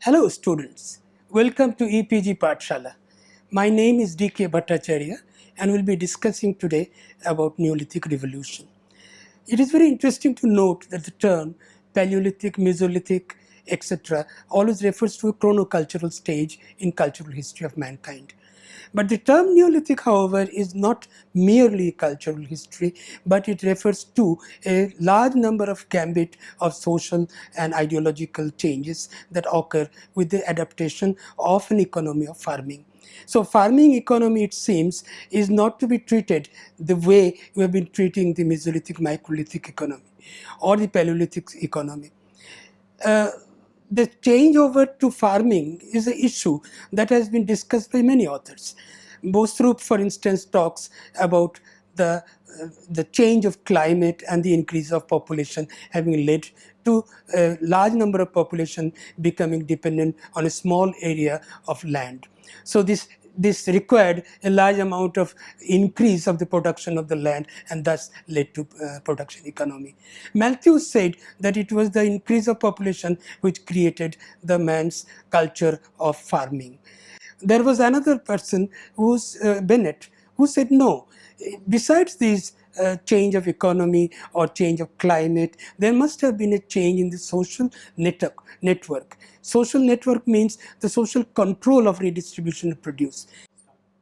Hello students, welcome to EPG Pathshala. My name is D.K. Bhattacharya and we'll be discussing today about Neolithic revolution. It is very interesting to note that the term Paleolithic, Mesolithic, etc. always refers to a chronocultural stage in cultural history of mankind. But the term Neolithic, however, is not merely cultural history, but it refers to a large number of gambit of social and ideological changes that occur with the adaptation of an economy of farming. So farming economy, it seems, is not to be treated the way we have been treating the Mesolithic, Microlithic economy or the Paleolithic economy. The changeover to farming is an issue that has been discussed by many authors. Bostrup, for instance, talks about the change of climate and the increase of population having led to a large number of population becoming dependent on a small area of land. So this required a large amount of increase of the production of the land and thus led to production economy. Malthus said that it was the increase of population which created the man's culture of farming. There was another person, who's Bennett, who said no, besides these change of economy or change of climate, there must have been a change in the social network. Social network means the social control of redistribution of produce.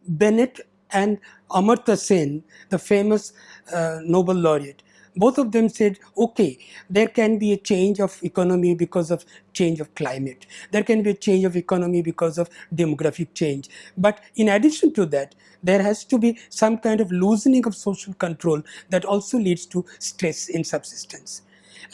Bennett and Amartya Sen, the famous Nobel laureate, both of them said, okay, there can be a change of economy because of change of climate. There can be a change of economy because of demographic change. But in addition to that, there has to be some kind of loosening of social control that also leads to stress in subsistence.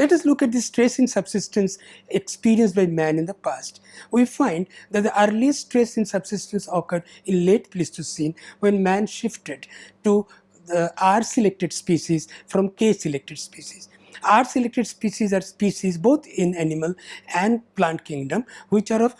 Let us look at the stress in subsistence experienced by man in the past. We find that the earliest stress in subsistence occurred in late Pleistocene when man shifted to the R-selected species from K-selected species. R-selected species are species both in animal and plant kingdom which are of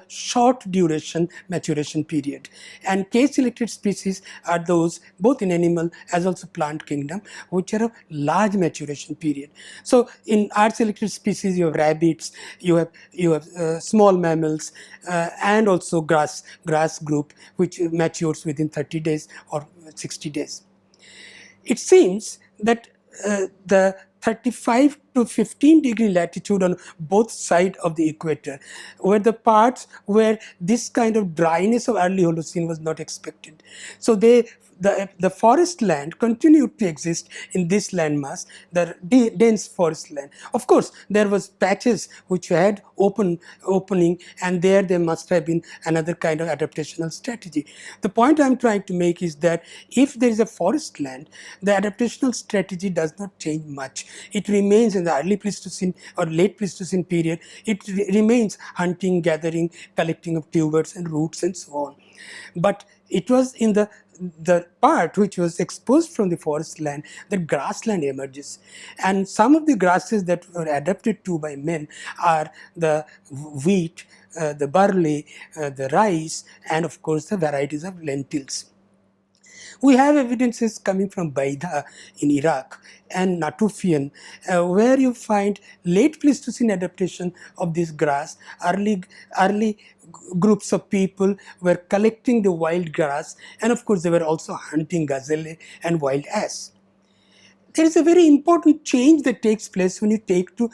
short duration maturation period, and K-selected species are those both in animal as also plant kingdom which are of large maturation period. So in R-selected species you have rabbits, you have small mammals and also grass group which matures within 30 days or 60 days. It seems that the 35 to 15 degree latitude on both sides of the equator were the parts where this kind of dryness of early Holocene was not expected. So the forest land continued to exist in this landmass, the dense forest land. Of course, there was patches which had opening, and there must have been another kind of adaptational strategy. The point I'm trying to make is that if there is a forest land, the adaptational strategy does not change much. It remains in the early Pleistocene or late Pleistocene period. It remains hunting, gathering, collecting of tubers and roots and so on. But it was in the part which was exposed from the forest land that grassland emerges, and some of the grasses that were adapted to by men are the wheat, the barley, the rice, and of course the varieties of lentils. We have evidences coming from Baida in Iraq and Natufian, where you find late Pleistocene adaptation of this grass. Early groups of people were collecting the wild grass, and of course they were also hunting gazelle and wild ass. There is a very important change that takes place when you take to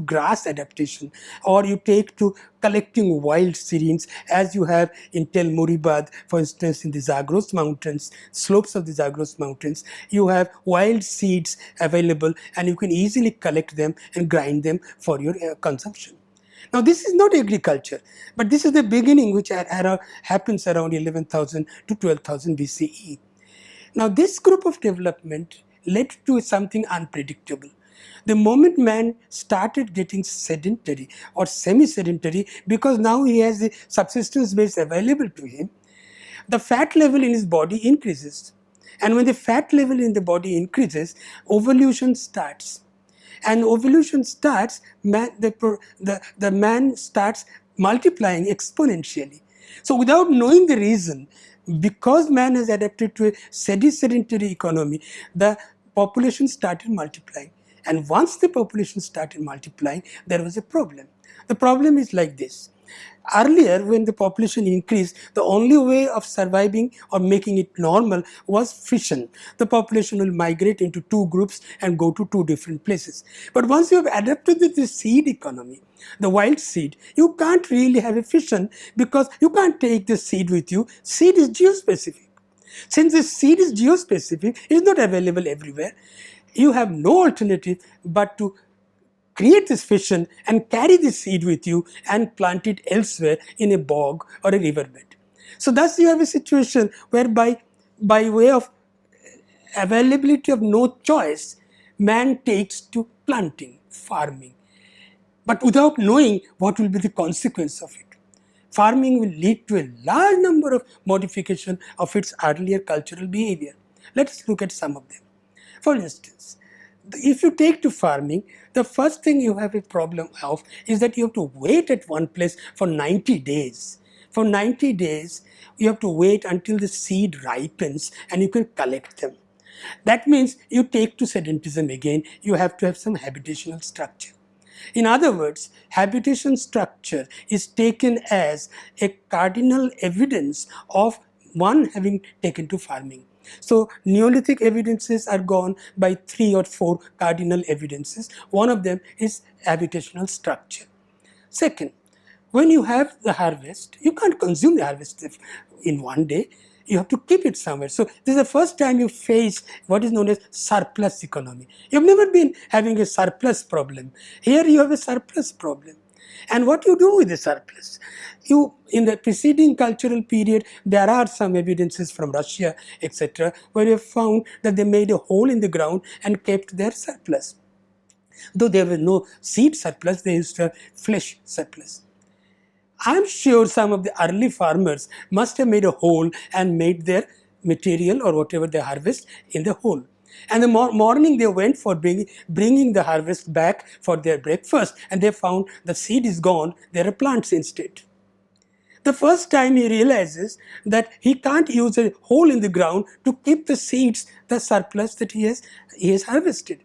grass adaptation, or you take to collecting wild sirens, as you have in Tel Moribad, for instance, in the Zagros mountains, slopes of the Zagros mountains. You have wild seeds available and you can easily collect them and grind them for your consumption. Now, this is not agriculture, but this is the beginning, which happens around 11,000 to 12,000 BCE. Now, this group of development led to something unpredictable. The moment man started getting sedentary or semi-sedentary, because now he has the subsistence base available to him, the fat level in his body increases. And when the fat level in the body increases, ovulation starts. And ovulation starts, the man starts multiplying exponentially. So without knowing the reason, because man has adapted to a sedentary economy, the population started multiplying. And once the population started multiplying, there was a problem. The problem is like this. Earlier, when the population increased, the only way of surviving or making it normal was fission. The population will migrate into two groups and go to two different places. But once you have adapted to the seed economy, the wild seed, you can't really have a fission because you can't take the seed with you. Seed is geospecific. Since the seed is geospecific, it is not available everywhere. You have no alternative but to create this fission and carry this seed with you and plant it elsewhere in a bog or a riverbed. So thus you have a situation whereby by way of availability of no choice, man takes to planting, farming, but without knowing what will be the consequence of it. Farming will lead to a large number of modification of its earlier cultural behavior. Let us look at some of them. For instance, if you take to farming, the first thing you have a problem of is that you have to wait at one place for 90 days. For 90 days, you have to wait until the seed ripens and you can collect them. That means you take to sedentism again, you have to have some habitational structure. In other words, habitation structure is taken as a cardinal evidence of one having taken to farming. So Neolithic evidences are gone by 3 or 4 cardinal evidences. One of them is habitational structure. Second, when you have the harvest, you can't consume the harvest in one day. You have to keep it somewhere. So this is the first time you face what is known as surplus economy. You've never been having a surplus problem. Here you have a surplus problem. And what you do with the surplus? In the preceding cultural period, there are some evidences from Russia, etc., where you have found that they made a hole in the ground and kept their surplus. Though there was no seed surplus, they used to have flesh surplus. I'm sure some of the early farmers must have made a hole and made their material or whatever they harvest in the hole. And the morning they went for bringing the harvest back for their breakfast, and they found the seed is gone, there are plants instead. The first time he realizes that he can't use a hole in the ground to keep the seeds, the surplus that he has harvested.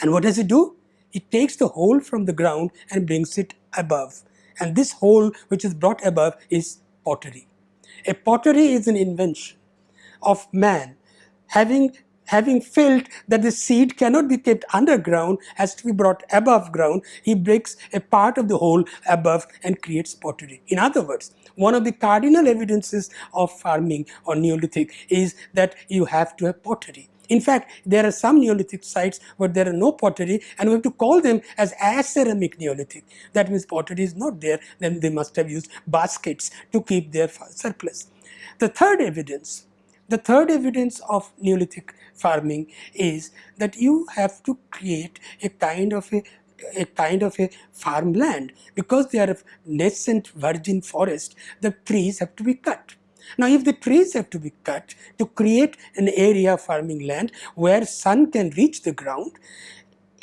And what does he do? He takes the hole from the ground and brings it above. And this hole which is brought above is pottery. A pottery is an invention of man having felt that the seed cannot be kept underground, has to be brought above ground. He breaks a part of the hole above and creates pottery. In other words, one of the cardinal evidences of farming or Neolithic is that you have to have pottery. In fact, there are some Neolithic sites where there are no pottery, and we have to call them as aceramic Neolithic. That means pottery is not there, then they must have used baskets to keep their surplus. The third evidence of Neolithic farming is that you have to create a kind of a farmland. Because they are a nascent virgin forest, the trees have to be cut. Now, if the trees have to be cut to create an area of farming land where sun can reach the ground,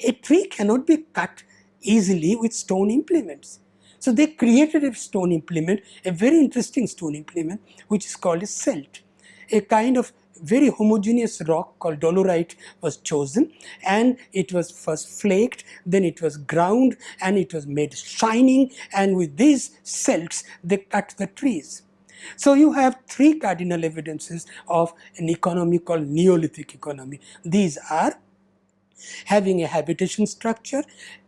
a tree cannot be cut easily with stone implements. So they created a stone implement, a very interesting stone implement, which is called a celt. A kind of very homogeneous rock called dolorite was chosen, and it was first flaked, then it was ground, and it was made shining, and with these celts they cut the trees. So you have 3 cardinal evidences of an economy called Neolithic economy. These are having a habitation structure,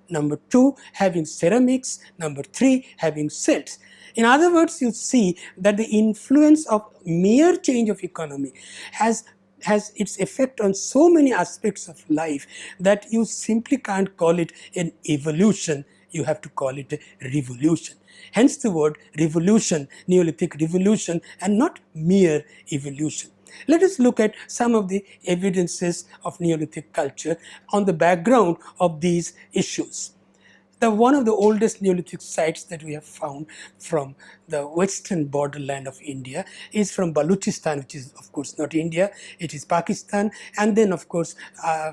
number 2, having ceramics, number 3, having celts. In other words, you see that the influence of mere change of economy has its effect on so many aspects of life that you simply can't call it an evolution, you have to call it a revolution. Hence the word revolution, Neolithic revolution, and not mere evolution. Let us look at some of the evidences of Neolithic culture on the background of these issues. One of the oldest Neolithic sites that we have found from the western borderland of India is from Balochistan, which is of course not India, it is Pakistan, and then of course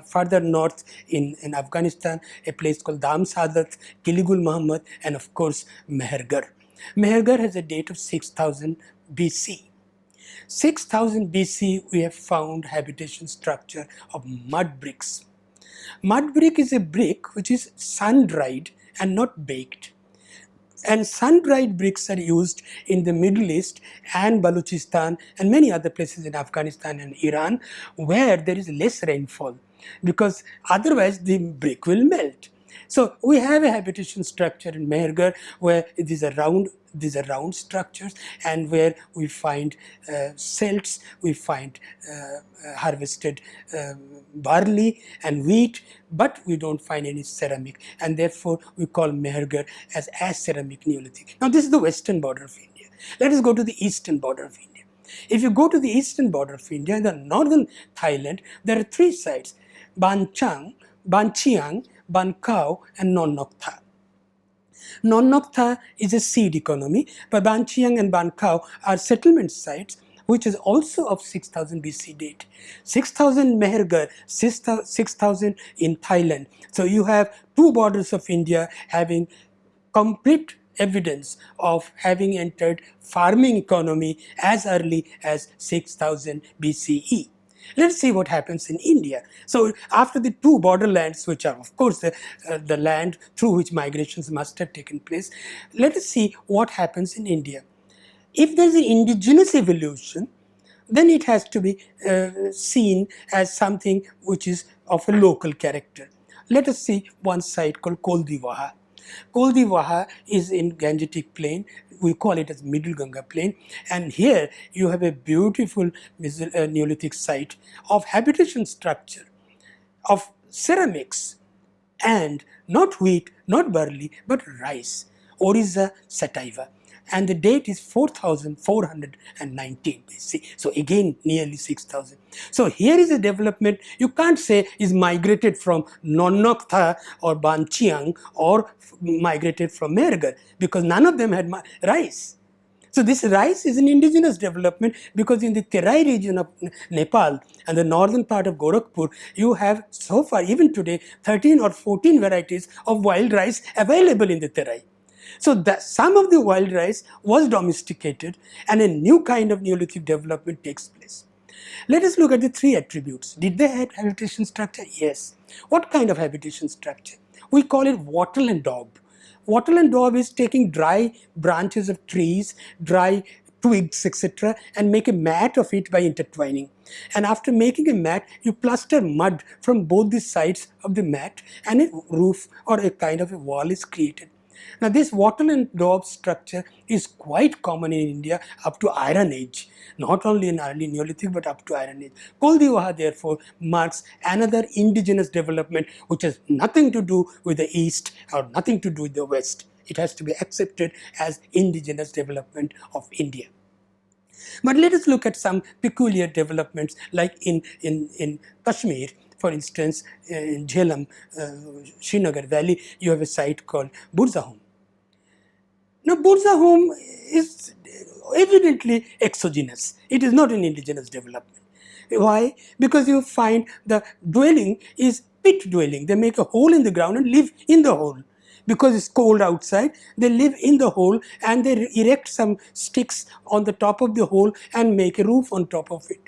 further north in Afghanistan, a place called Dam Sadat, Kiligul Muhammad, and of course Mehergarh. Mehergarh has a date of 6000 BC. 6000 BC we have found habitation structure of mud bricks. Mud brick is a brick which is sun-dried and not baked. And sun-dried bricks are used in the Middle East and Balochistan and many other places in Afghanistan and Iran where there is less rainfall, because otherwise the brick will melt. So we have a habitation structure in Mehergarh where these are round structures, and where we find celts, we find harvested barley and wheat, but we don't find any ceramic, and therefore we call Mehergarh as ceramic Neolithic. Now this is the western border of India. Let us go to the eastern border of India. If you go to the eastern border of India, in the northern Thailand, there are three sites: Banchiang, Bankau, and Non Nok Tha. Non Nok Tha is a seed economy, but Ban Chiang and Ban Khao are settlement sites which is also of 6000 BC date. 6000 Mehergarh, 6000 in Thailand. So you have two borders of India having complete evidence of having entered farming economy as early as 6000 BCE. Let's see what happens in India. So after the two borderlands, which are of course the land through which migrations must have taken place, let us see what happens in India. If there is an indigenous evolution, then it has to be seen as something which is of a local character. Let us see one site called Koldiwaha. Koldiwaha is in Gangetic Plain. We call it as Middle Ganga Plain, and here you have a beautiful Neolithic site of habitation structure, of ceramics, and not wheat, not barley, but rice, Oriza sativa. And the date is 4419 BC. So again, nearly 6000. So here is a development you can't say is migrated from Non Nok Tha or Ban Chiang or migrated from Mehergarh, because none of them had rice. So this rice is an indigenous development, because in the Terai region of Nepal and the northern part of Gorakhpur, you have so far, even today, 13 or 14 varieties of wild rice available in the Terai. So some of the wild rice was domesticated and a new kind of Neolithic development takes place. Let us look at the three attributes. Did they have habitation structure? Yes. What kind of habitation structure? We call it wattle and daub. Wattle and daub is taking dry branches of trees, dry twigs, etc., and make a mat of it by intertwining. And after making a mat, you plaster mud from both the sides of the mat, and a roof or a kind of a wall is created. Now this wattle and daub structure is quite common in India up to Iron Age, not only in early Neolithic but up to Iron Age. Koldiwaha therefore marks another indigenous development which has nothing to do with the East or nothing to do with the West. It has to be accepted as indigenous development of India. But let us look at some peculiar developments, like in Kashmir. For instance, in Jhelum, Srinagar Valley, you have a site called Burzahum. Now, Burzahum is evidently exogenous. It is not an indigenous development. Why? Because you find the dwelling is pit dwelling. They make a hole in the ground and live in the hole. Because it's cold outside, they live in the hole and they erect some sticks on the top of the hole and make a roof on top of it.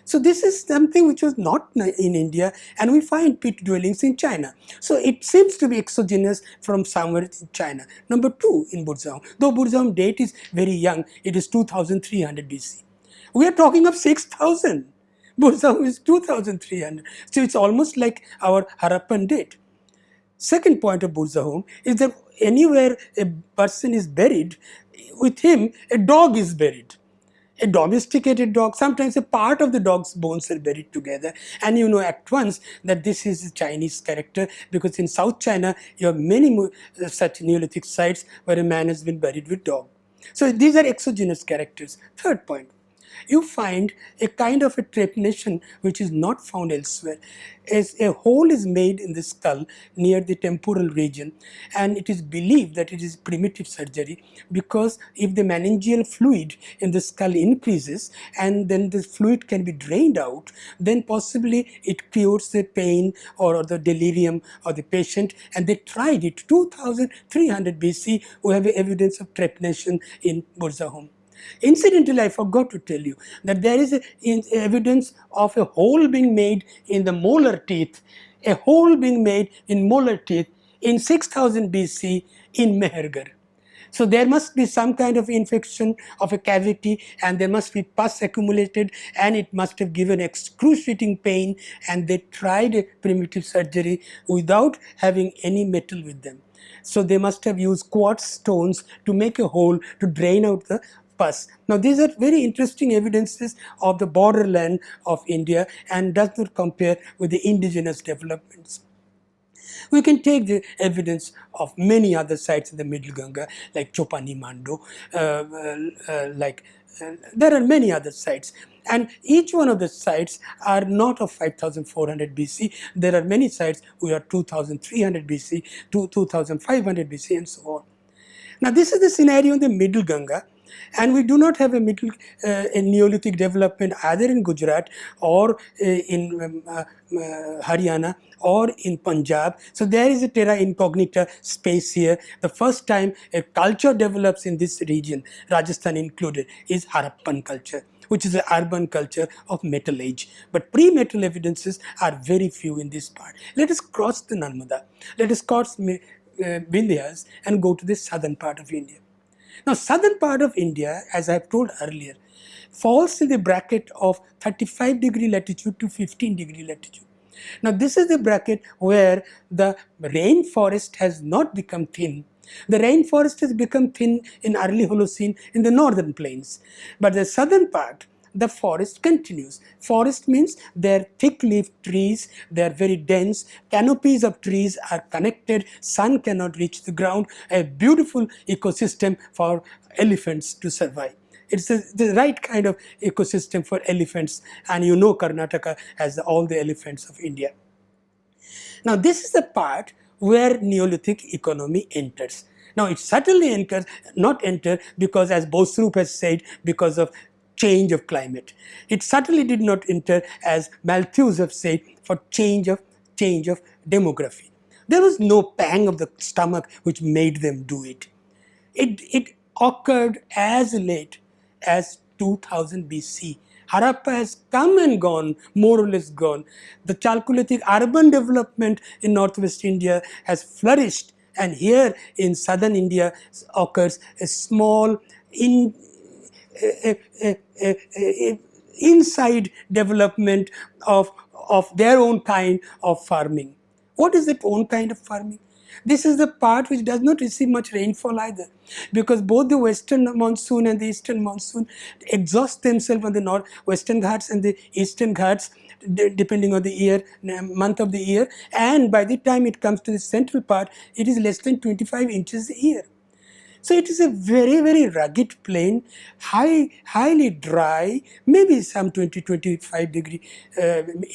So this is something which was not in India, and we find pit dwellings in China. So it seems to be exogenous from somewhere in China. Number two, in Burzahum, though Burzahum date is very young, it is 2300 BC. We are talking of 6000. Burzahum is 2300. So it's almost like our Harappan date. Second point of Burzahum is that anywhere a person is buried, with him a dog is buried. A domesticated dog, sometimes a part of the dog's bones are buried together, and you know at once that this is a Chinese character, because in South China you have many such Neolithic sites where a man has been buried with dog. So these are exogenous characters. Third point, you find a kind of a trepanation which is not found elsewhere. As a hole is made in the skull near the temporal region, and it is believed that it is primitive surgery, because if the meningeal fluid in the skull increases and then the fluid can be drained out, then possibly it cures the pain or the delirium of the patient, and they tried it. 2300 BC, we have evidence of trepanation in Burzahum. Incidentally, I forgot to tell you that there is evidence of a hole being made in the molar teeth, a hole being made in molar teeth in 6000 BC in Mehergarh. So there must be some kind of infection of a cavity, and there must be pus accumulated, and it must have given excruciating pain, and they tried a primitive surgery without having any metal with them. So they must have used quartz stones to make a hole to drain out the pus. Now these are very interesting evidences of the borderland of India and does not compare with the indigenous developments. We can take the evidence of many other sites in the Middle Ganga, like Chopani Mando, there are many other sites. And each one of the sites are not of 5400 BC. There are many sites which are 2300 BC to 2500 BC and so on. Now this is the scenario in the Middle Ganga, and we do not have a Neolithic development either in Gujarat or in Haryana or in Punjab. So there is a terra incognita space here. The first time a culture develops in this region, Rajasthan included, is Harappan culture, which is an urban culture of Metal Age. But pre-metal evidences are very few in this part. Let us cross the Narmada. Let us cross Vindhyas and go to the southern part of India. Now, southern part of India, as I have told earlier, falls in the bracket of 35 degree latitude to 15 degree latitude. Now, this is the bracket where the rainforest has not become thin. The rainforest has become thin in early Holocene in the northern plains. But the southern part, the forest continues. Forest means they are thick-leaved trees, they are very dense, canopies of trees are connected, sun cannot reach the ground, a beautiful ecosystem for elephants to survive. It's the right kind of ecosystem for elephants, and you know Karnataka has all the elephants of India. Now this is the part where Neolithic economy enters. Now it certainly not enter because, as Bosrup has said, because of change of climate. It certainly did not enter, as Malthus have said, for change of demography. There was no pang of the stomach which made them do it. It occurred as late as 2000 BC. Harappa has come and gone, more or less gone. The Chalcolithic urban development in northwest India has flourished, and here in southern India occurs a small inside development of their own kind of farming. What is that own kind of farming? This is the part which does not receive much rainfall either, because both the western monsoon and the eastern monsoon exhaust themselves on the western Ghats and the eastern Ghats, depending on the year, month of the year, and by the time it comes to the central part, it is less than 25 inches a year. So it is a very, very rugged plain, highly dry, maybe some 20-25 degree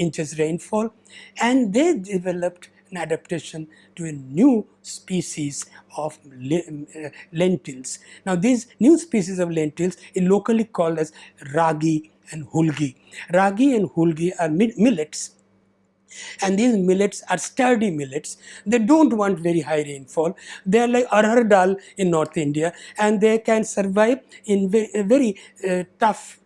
inches rainfall, and they developed an adaptation to a new species of lentils. Now these new species of lentils are locally called as ragi and hulgi. Ragi and hulgi are millets. And these millets are sturdy millets. They don't want very high rainfall. They are like arhar dal in North India, and they can survive in very tough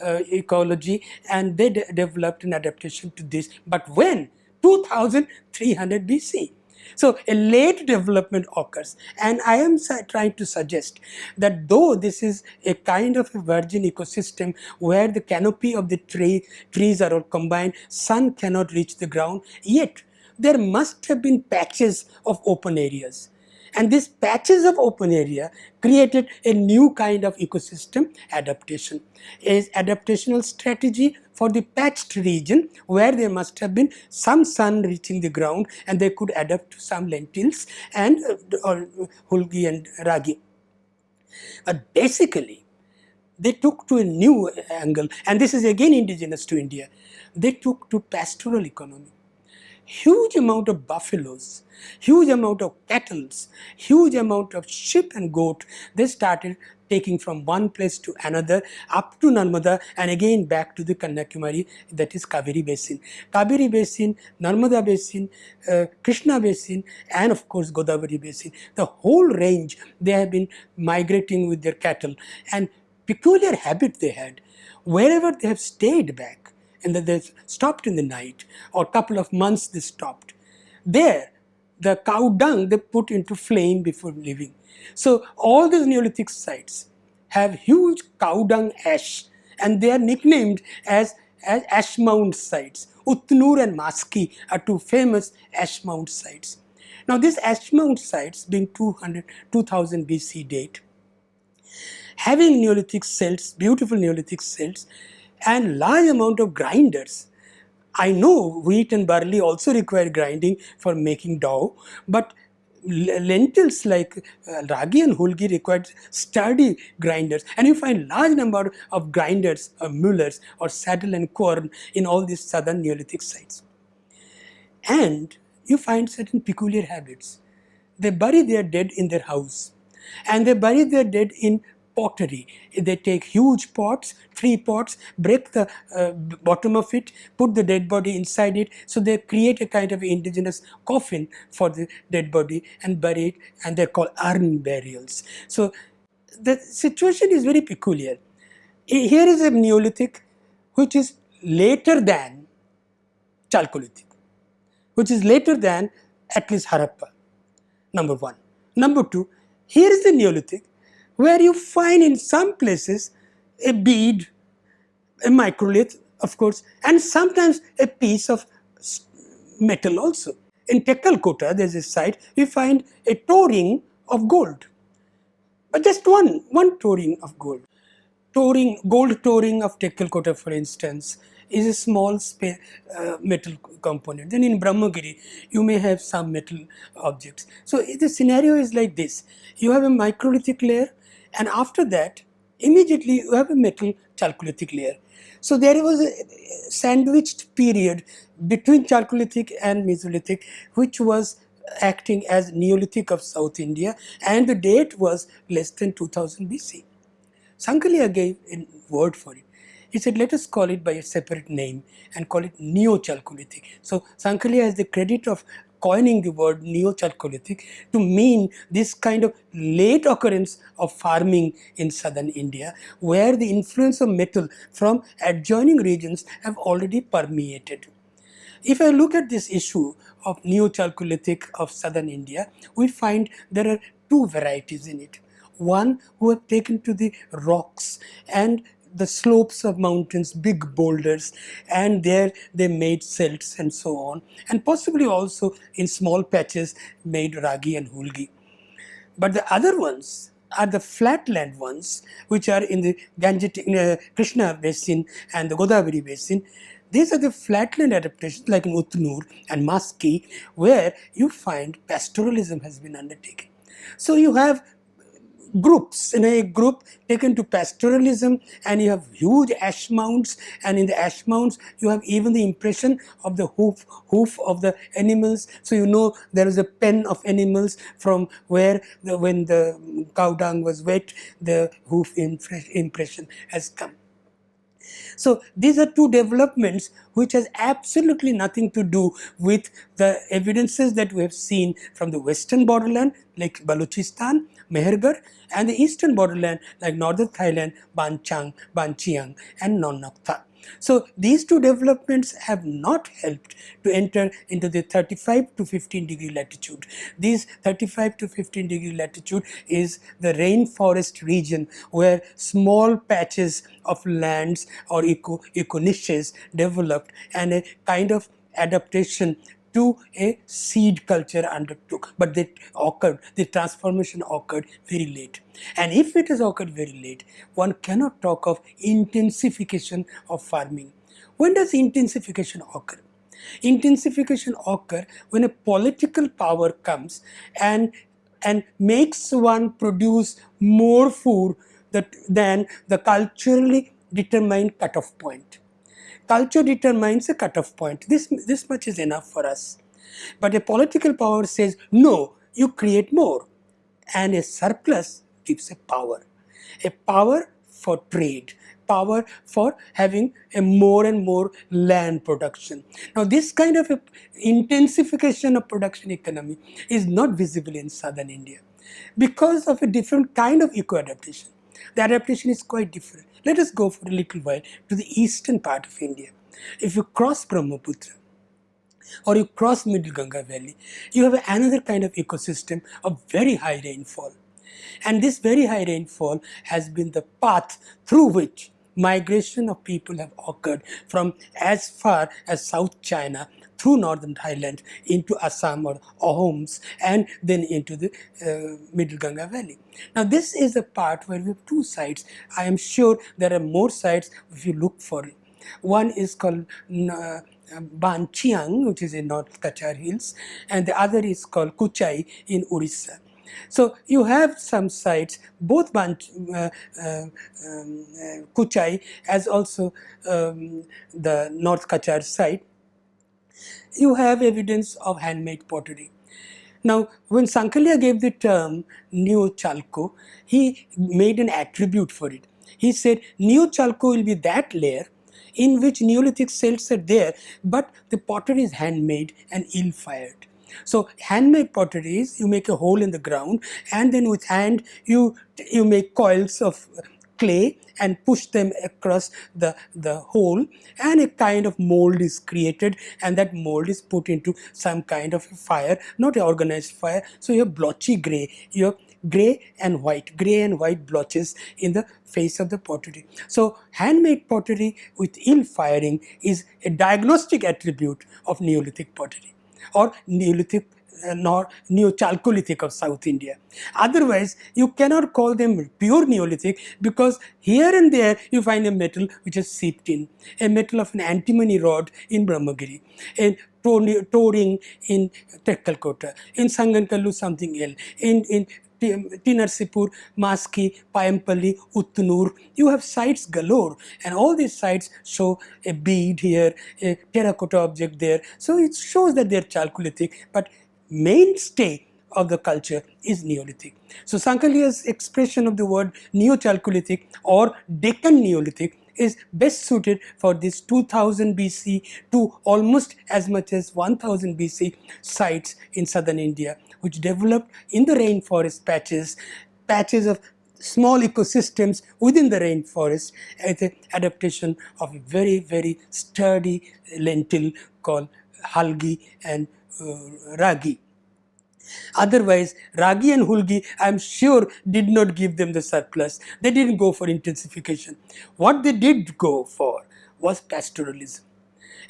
ecology, and they developed an adaptation to this. But when? 2300 BC. So a late development occurs, and I am trying to suggest that though this is a kind of a virgin ecosystem where the canopy of the trees are all combined, sun cannot reach the ground, yet there must have been patches of open areas. And these patches of open area created a new kind of ecosystem adaptation, an adaptational strategy for the patched region where there must have been some sun reaching the ground, and they could adapt to some lentils and hulgi and ragi. But basically, they took to a new angle, and this is again indigenous to India. They took to pastoral economy. Huge amount of buffaloes, huge amount of cattle, huge amount of sheep and goat, they started taking from one place to another up to Narmada and again back to the Kanyakumari, that is Kaveri Basin. Kaveri Basin, Narmada Basin, Krishna Basin, and of course Godavari Basin. The whole range, they have been migrating with their cattle, and peculiar habit they had. Wherever they have stayed back, and that they stopped in the night, or a couple of months they stopped. There, the cow dung they put into flame before leaving. So all these Neolithic sites have huge cow dung ash, and they are nicknamed as ash mound sites. Utnur and Maski are two famous ash mound sites. Now these ash mound sites, being 2000 BC date, having Neolithic cells, beautiful Neolithic cells, and large amount of grinders. I know wheat and barley also require grinding for making dough, but lentils like ragi and hulgi required sturdy grinders, and you find large number of grinders or mullers or saddle and corn in all these southern Neolithic sites. And you find certain peculiar habits. They bury their dead in their house, and they bury their dead in pottery. They take huge pots, 3 pots, break the bottom of it, put the dead body inside it, so they create a kind of indigenous coffin for the dead body and bury it, and they're called urn burials. So the situation is very peculiar. Here is a Neolithic which is later than Chalcolithic, which is later than at least Harappa. Number one. Number two, here is the Neolithic where you find in some places a bead, a microlith, of course, and sometimes a piece of metal also. In Tekkalkota, there's a site, we find a toe ring of gold. But just one toe ring of gold. Gold toe ring of Tekkalkota, for instance, is a small metal component. Then in Brahmagiri, you may have some metal objects. So the scenario is like this. You have a microlithic layer, and after that, immediately you have a metal chalcolithic layer. So there was a sandwiched period between Chalcolithic and Mesolithic, which was acting as Neolithic of South India, and the date was less than 2000 BC. Sankhaliya gave a word for it. He said, let us call it by a separate name and call it Neo-Chalcolithic. So Sankhaliya has the credit of coining the word Neo-Chalcolithic to mean this kind of late occurrence of farming in southern India, where the influence of metal from adjoining regions have already permeated. If I look at this issue of Neo-Chalcolithic of southern India, we find there are two varieties in it. One who have taken to the rocks and the slopes of mountains, big boulders, and there they made celts and so on, and possibly also in small patches made ragi and hulgi. But the other ones are the flatland ones, which are in the Krishna basin and the Godavari basin. These are the flatland adaptations like in Utnur and Maski, where you find pastoralism has been undertaken. So you have groups, in a group taken to pastoralism, and you have huge ash mounds, and in the ash mounds you have even the impression of the hoof of the animals, so you know there is a pen of animals from where when the cow dung was wet, the hoof impression has come. So these are two developments which has absolutely nothing to do with the evidences that we have seen from the western borderland like Balochistan, Mehergarh, and the eastern borderland like northern Thailand, Banchiang and Nonnokta. So these two developments have not helped to enter into the 35 to 15 degree latitude. These 35 to 15 degree latitude is the rainforest region where small patches of lands or eco niches developed, and a kind of adaptation to a seed culture undertook, but the transformation occurred very late. And if it has occurred very late, one cannot talk of intensification of farming. When does intensification occur? Intensification occurs when a political power comes and makes one produce more food than the culturally determined cutoff point. Culture determines a cutoff point. This much is enough for us. But a political power says, no, you create more. And a surplus gives a power. A power for trade, power for having a more and more land production. Now this kind of intensification of production economy is not visible in southern India because of a different kind of eco-adaptation. The adaptation is quite different. Let us go for a little while to the eastern part of India. If you cross Brahmaputra or you cross Middle Ganga Valley, you have another kind of ecosystem of very high rainfall. And this very high rainfall has been the path through which migration of people have occurred from as far as South China through northern Thailand into Assam or Ahoms and then into the Middle Ganga Valley. Now this is the part where we have two sites. I am sure there are more sites if you look for it. One is called Ban Chiang, which is in North Kachar Hills, and the other is called Kuchai in Orissa. So you have some sites, both Kuchai as also the North Kachar site. You have evidence of handmade pottery. Now, when Sankalya gave the term Neo Chalco, he made an attribute for it. He said Neo Chalco will be that layer in which Neolithic cells are there, but the pottery is handmade and ill-fired. So handmade pottery is you make a hole in the ground and then with hand you make coils of clay and push them across the hole, and a kind of mold is created, and that mold is put into some kind of fire, not an organized fire. So you have blotchy gray, you have gray and white blotches in the face of the pottery. So handmade pottery with ill firing is a diagnostic attribute of Neolithic pottery or Neolithic nor Neo-Chalcolithic of South India. Otherwise, you cannot call them pure Neolithic, because here and there you find a metal which has seeped in, a metal of an antimony rod in Brahmagiri, a touring in Tekkalkota, in Sangankallu something else, in Tinarsipur, Maski, Payampalli, Uttunur. You have sites galore, and all these sites show a bead here, a terracotta object there. So it shows that they are Chalcolithic, but mainstay of the culture is Neolithic. So Sankalya's expression of the word Neo-Chalcolithic or Deccan Neolithic is best suited for this 2000 BC to almost as much as 1000 BC sites in southern India, which developed in the rainforest patches of small ecosystems within the rainforest as an adaptation of a very, very sturdy lentil called halgi and ragi. Otherwise, ragi and hulgi, I am sure, did not give them the surplus. They didn't go for intensification. What they did go for was pastoralism.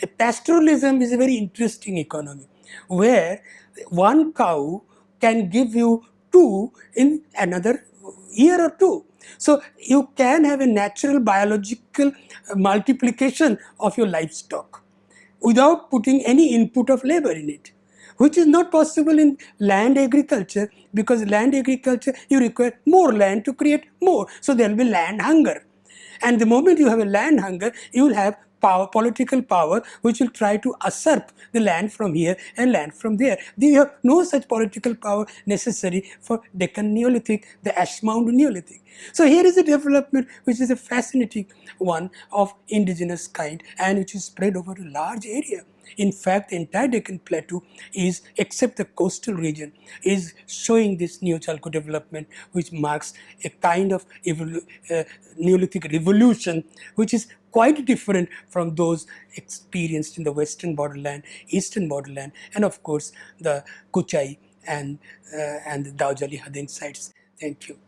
A pastoralism is a very interesting economy where one cow can give you two in another year or two. So you can have a natural biological multiplication of your livestock without putting any input of labor in it, which is not possible in land agriculture, because land agriculture you require more land to create more. So there will be land hunger. And the moment you have a land hunger, you will have power, political power, which will try to usurp the land from here and land from there. You have no such political power necessary for Deccan Neolithic, the Ashmound Neolithic. So here is a development which is a fascinating one of indigenous kind and which is spread over a large area. In fact, the entire Deccan Plateau is, except the coastal region, is showing this Neo-Chalco development, which marks a kind of Neolithic revolution, which is quite different from those experienced in the western borderland, eastern borderland, and of course the Kuchai and the Daujali Hadeng sites. Thank you.